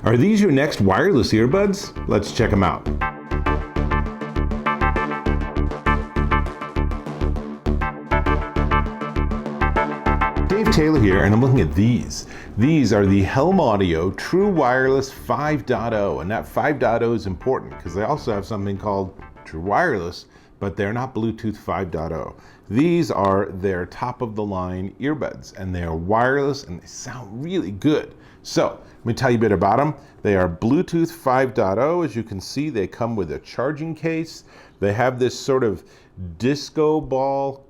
Are these your next wireless earbuds? Let's check them out. Dave Taylor here, and I'm looking at these. These are the Helm Audio True Wireless 5.0, and that 5.0 is important because they also have something called True Wireless, but they're not Bluetooth 5.0. These are their top-of-the-line earbuds, and they are wireless, and they sound really good. So, let me tell you a bit about them. They are Bluetooth 5.0. As you can see, they come with a charging case. They have this sort of disco ball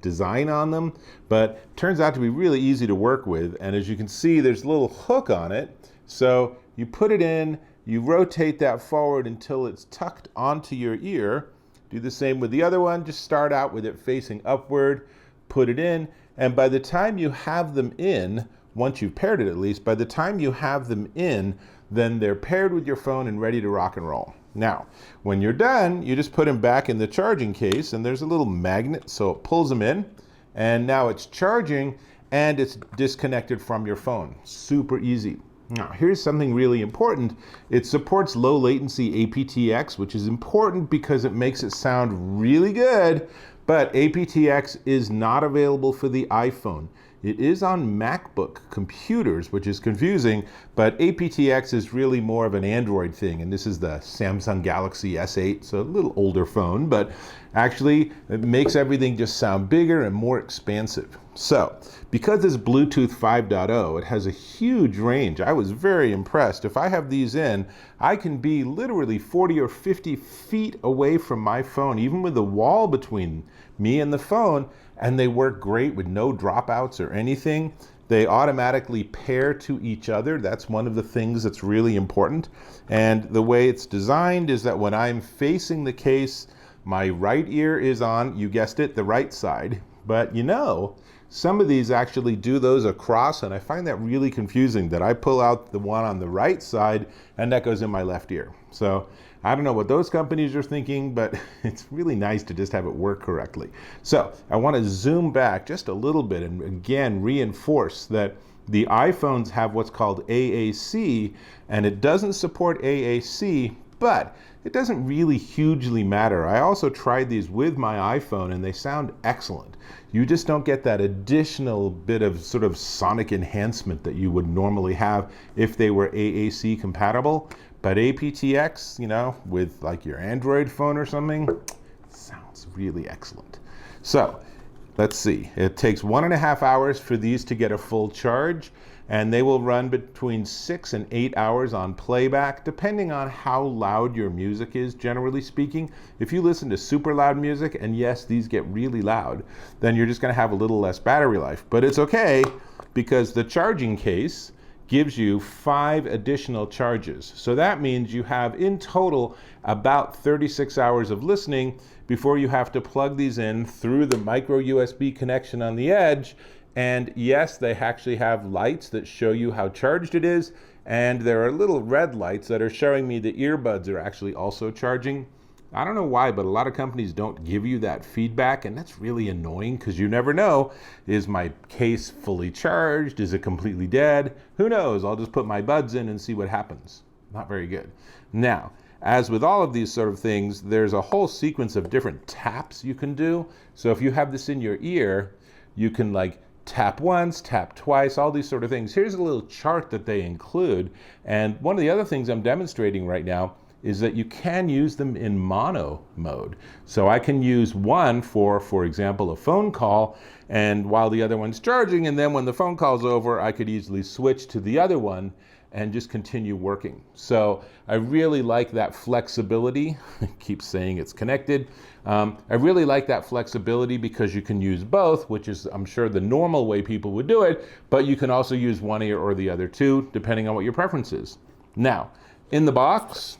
design on them, but turns out to be really easy to work with. And as you can see, there's a little hook on it. So you put it in, you rotate that forward until it's tucked onto your ear. Do the same with the other one. Just start out with it facing upward, put it in, and by the time you have them in, once you've paired it at least, by the time you have them in, then they're paired with your phone and ready to rock and roll. Now, when you're done, you just put them back in the charging case, and there's a little magnet, so it pulls them in, and now it's charging, and it's disconnected from your phone. Super easy. Now, here's something really important. It supports low latency AptX, which is important because it makes it sound really good, but AptX is not available for the iPhone. It is on MacBook computers, which is confusing, but AptX is really more of an Android thing, and this is the Samsung Galaxy S8, so a little older phone, but actually it makes everything just sound bigger and more expansive. So, because it's Bluetooth 5.0, it has a huge range. I was very impressed. If I have these in, I can be literally 40 or 50 feet away from my phone, even with the wall between me and the phone, and they work great with no dropouts or anything. They automatically pair to each other. That's one of the things that's really important. And the way it's designed is that when I'm facing the case, my right ear is on, you guessed it, the right side. But you know, some of these actually do those across, and I find that really confusing that I pull out the one on the right side and that goes in my left ear. So I don't know what those companies are thinking, but it's really nice to just have it work correctly. So I want to zoom back just a little bit and again reinforce that the iPhones have what's called AAC, and it doesn't support AAC, but it doesn't really hugely matter. I also tried these with my iPhone and they sound excellent. You just don't get that additional bit of sort of sonic enhancement that you would normally have if they were AAC compatible. But AptX, you know, with like your Android phone or something, sounds really excellent. So let's see, it takes 1.5 hours for these to get a full charge, and they will run between 6 and 8 hours on playback, depending on how loud your music is, generally speaking. If you listen to super loud music, and yes, these get really loud, then you're just gonna have a little less battery life. But it's okay, because the charging case gives you 5 additional charges. So that means you have in total about 36 hours of listening before you have to plug these in through the micro USB connection on the edge. And yes, they actually have lights that show you how charged it is, and there are little red lights that are showing me the earbuds are actually also charging. I don't know why, but a lot of companies don't give you that feedback, and that's really annoying because you never know, is my case fully charged? Is it completely dead? Who knows? I'll just put my buds in and see what happens. Not very good. Now, as with all of these sort of things, there's a whole sequence of different taps you can do. So if you have this in your ear, you can like tap once, tap twice, all these sort of things. Here's a little chart that they include. And one of the other things I'm demonstrating right now is that you can use them in mono mode. So I can use one for example, a phone call, and while the other one's charging, and then when the phone call's over, I could easily switch to the other one and just continue working. So I really like that flexibility. I keep saying it's connected. I really like that flexibility because you can use both, which is, I'm sure, the normal way people would do it, but you can also use one ear or the other too, depending on what your preference is. Now, in the box,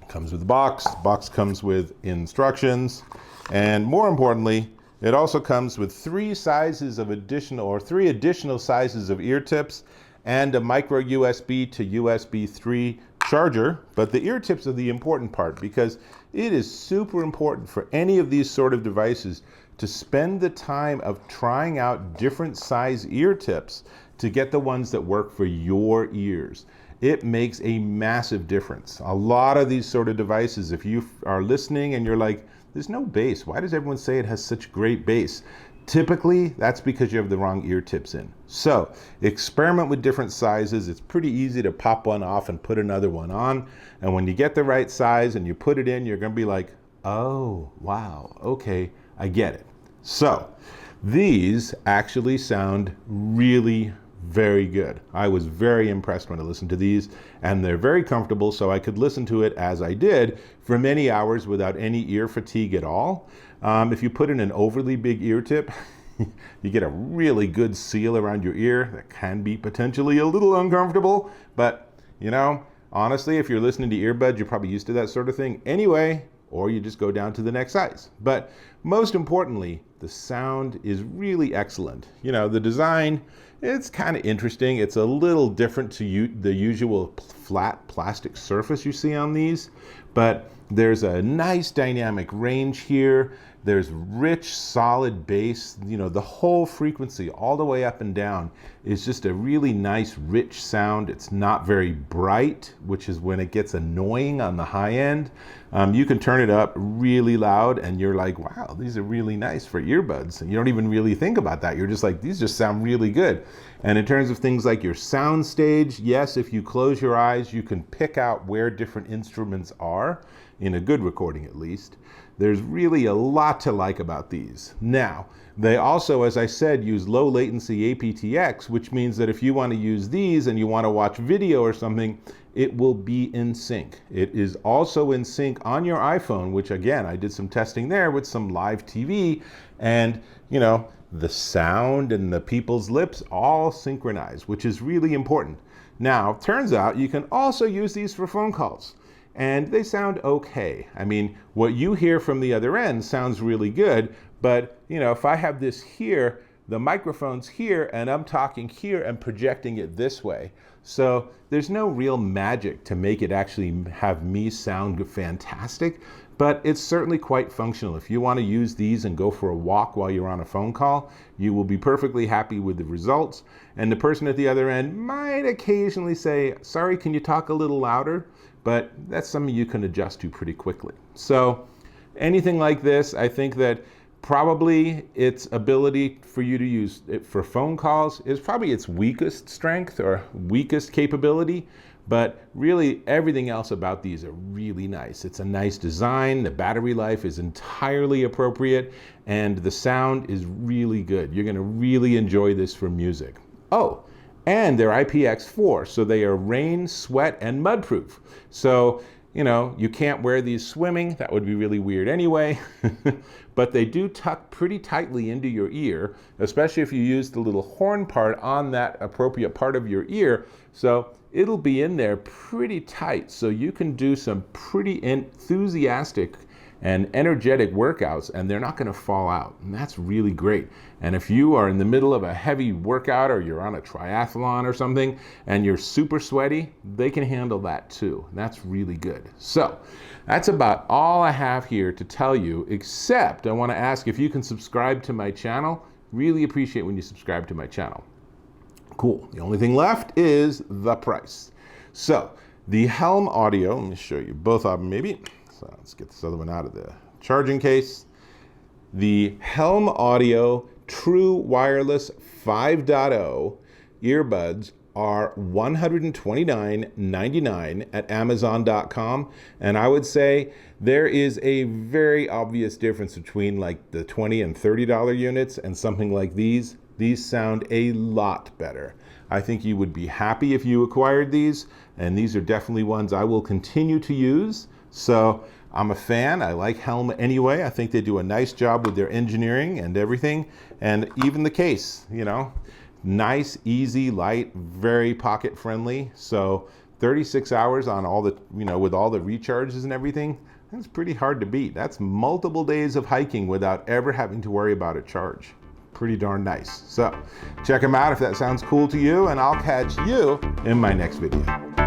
comes with the box. The box comes with instructions, and more importantly, it also comes with 3 additional sizes of ear tips and a micro USB to USB 3 charger. But the ear tips are the important part because it is super important for any of these sort of devices to spend the time of trying out different size ear tips to get the ones that work for your ears. it makes a massive difference. A lot of these sort of devices, if you are listening and you're like, there's no bass, why does everyone say it has such great bass? Typically, that's because you have the wrong ear tips in. So experiment with different sizes. It's pretty easy to pop one off and put another one on. And when you get the right size and you put it in, you're gonna be like, oh, wow, okay, I get it. So these actually sound really very good. I was very impressed when I listened to these, and they're very comfortable, so I could listen to it as I did for many hours without any ear fatigue at all. If you put in an overly big ear tip, you get a really good seal around your ear that can be potentially a little uncomfortable, but you know, honestly, if you're listening to earbuds, you're probably used to that sort of thing anyway, or you just go down to the next size. But most importantly, the sound is really excellent. You know, the design, it's kind of interesting. It's a little different to the usual flat plastic surface you see on these, but there's a nice dynamic range here. There's rich, solid bass. You know, the whole frequency all the way up and down is just a really nice, rich sound. It's not very bright, which is when it gets annoying on the high end. You can turn it up really loud and you're like, wow, these are really nice for earbuds. And you don't even really think about that. You're just like, these just sound really good. And in terms of things like your sound stage, yes, if you close your eyes, you can pick out where different instruments are, in a good recording at least. There's really a lot to like about these. Now, they also, as I said, use low latency AptX, which means that if you want to use these and you want to watch video or something, it will be in sync. It is also in sync on your iPhone, which again, I did some testing there with some live TV, and you know, the sound and the people's lips all synchronize, which is really important. Now, turns out you can also use these for phone calls, and they sound okay. I mean, what you hear from the other end sounds really good, but you know, if I have this here, the microphone's here, and I'm talking here and projecting it this way. So there's no real magic to make it actually have me sound fantastic, but it's certainly quite functional. If you want to use these and go for a walk while you're on a phone call, you will be perfectly happy with the results. And the person at the other end might occasionally say, sorry, can you talk a little louder? But that's something you can adjust to pretty quickly. So anything like this, I think that probably its ability for you to use it for phone calls is probably its weakest strength or weakest capability, but really everything else about these are really nice. It's a nice design, the battery life is entirely appropriate, and the sound is really good. You're gonna really enjoy this for music. Oh, and they're IPX4, so they are rain, sweat, and mud proof. So, you know, you can't wear these swimming. That would be really weird anyway. But they do tuck pretty tightly into your ear, especially if you use the little horn part on that appropriate part of your ear. So it'll be in there pretty tight. So you can do some pretty enthusiastic and energetic workouts, and they're not going to fall out. And that's really great. And if you are in the middle of a heavy workout, or you're on a triathlon or something, and you're super sweaty, they can handle that too. And that's really good. So that's about all I have here to tell you, except I want to ask if you can subscribe to my channel. Really appreciate when you subscribe to my channel. Cool. The only thing left is the price. So the Helm Audio, let me show you both of them maybe. So let's get this other one out of the charging case. The Helm Audio True Wireless 5.0 earbuds are $129.99 at Amazon.com. And I would say there is a very obvious difference between like the $20 and $30 units and something like these. These sound a lot better. I think you would be happy if you acquired these, and these are definitely ones I will continue to use. So I'm a fan. I like Helm anyway. I think they do a nice job with their engineering and everything. And even the case, you know, nice, easy, light, very pocket friendly. So 36 hours on all the, you know, with all the recharges and everything, that's pretty hard to beat. That's multiple days of hiking without ever having to worry about a charge. Pretty darn nice. So check them out if that sounds cool to you, and I'll catch you in my next video.